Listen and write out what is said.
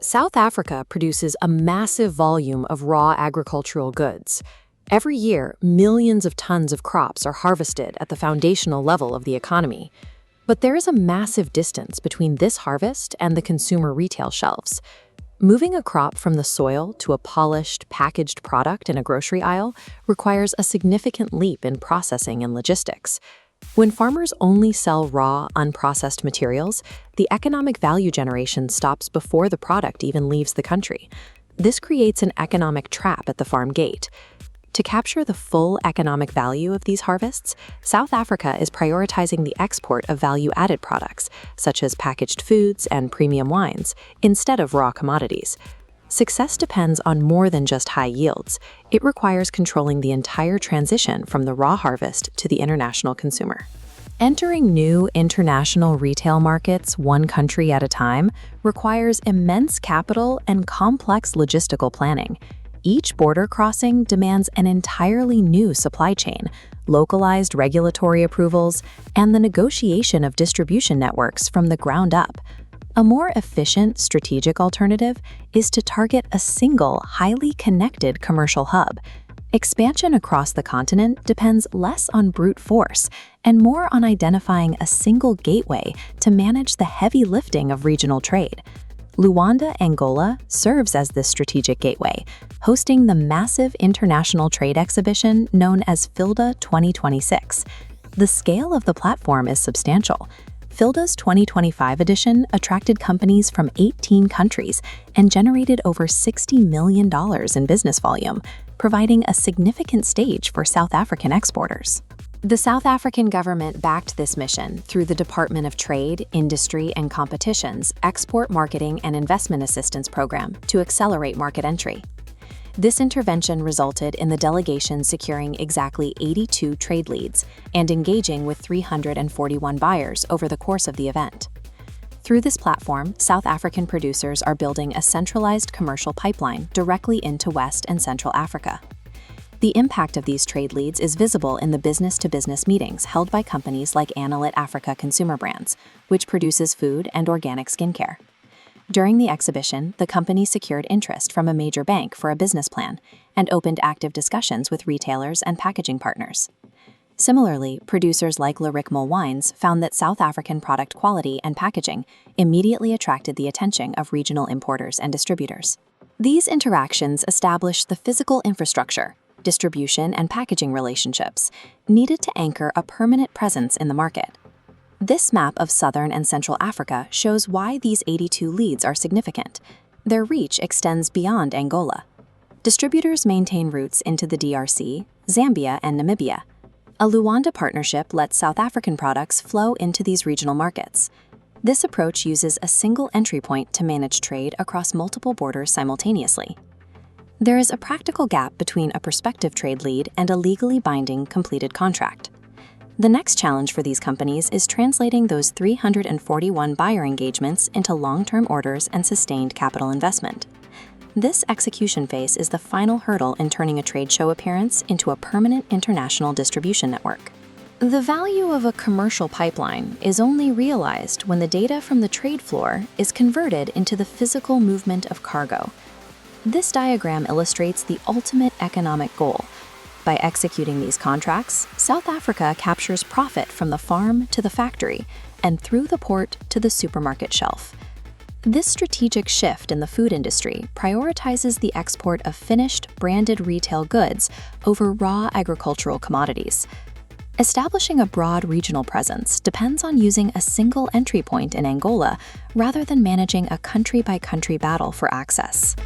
South Africa produces a massive volume of raw agricultural goods. Every year, millions of tons of crops are harvested at the foundational level of the economy. But there is a massive distance between this harvest and the consumer retail shelves. Moving a crop from the soil to a polished, packaged product in a grocery aisle requires a significant leap in processing and logistics. When farmers only sell raw, unprocessed materials, the economic value generation stops before the product even leaves the country. This creates an economic trap at the farm gate. To capture the full economic value of these harvests, South Africa is prioritizing the export of value-added products, such as packaged foods and premium wines, instead of raw commodities. Success depends on more than just high yields. It requires controlling the entire transition from the raw harvest to the international consumer. Entering new international retail markets one country at a time requires immense capital and complex logistical planning. Each border crossing demands an entirely new supply chain, localized regulatory approvals, and the negotiation of distribution networks from the ground up. A more efficient strategic alternative is to target a single, highly connected commercial hub. Expansion across the continent depends less on brute force and more on identifying a single gateway to manage the heavy lifting of regional trade. Luanda, Angola serves as this strategic gateway, hosting the massive international trade exhibition known as FILDA 2026. The scale of the platform is substantial. FILDA's 2025 edition attracted companies from 18 countries and generated over $60 million in business volume, providing a significant stage for South African exporters. The South African government backed this mission through the Department of Trade, Industry and Competition's Export Marketing and Investment Assistance Program to accelerate market entry. This intervention resulted in the delegation securing exactly 82 trade leads and engaging with 341 buyers over the course of the event. Through this platform, South African producers are building a centralized commercial pipeline directly into West and Central Africa. The impact of these trade leads is visible in the business-to-business meetings held by companies like Analyt Africa Consumer Brands, which produces food and organic skincare. During the exhibition, the company secured interest from a major bank for a business plan and opened active discussions with retailers and packaging partners. Similarly, producers like Larikmal Wines found that South African product quality and packaging immediately attracted the attention of regional importers and distributors. These interactions established the physical infrastructure, distribution and packaging relationships needed to anchor a permanent presence in the market. This map of Southern and Central Africa shows why these 82 leads are significant. Their reach extends beyond Angola. Distributors maintain routes into the DRC, Zambia and Namibia. A Luanda partnership lets South African products flow into these regional markets. This approach uses a single entry point to manage trade across multiple borders simultaneously. There is a practical gap between a prospective trade lead and a legally binding completed contract. The next challenge for these companies is translating those 341 buyer engagements into long-term orders and sustained capital investment. This execution phase is the final hurdle in turning a trade show appearance into a permanent international distribution network. The value of a commercial pipeline is only realized when the data from the trade floor is converted into the physical movement of cargo. This diagram illustrates the ultimate economic goal. By executing these contracts, South Africa captures profit from the farm to the factory and through the port to the supermarket shelf. This strategic shift in the food industry prioritizes the export of finished, branded retail goods over raw agricultural commodities. Establishing a broad regional presence depends on using a single entry point in Angola rather than managing a country-by-country battle for access.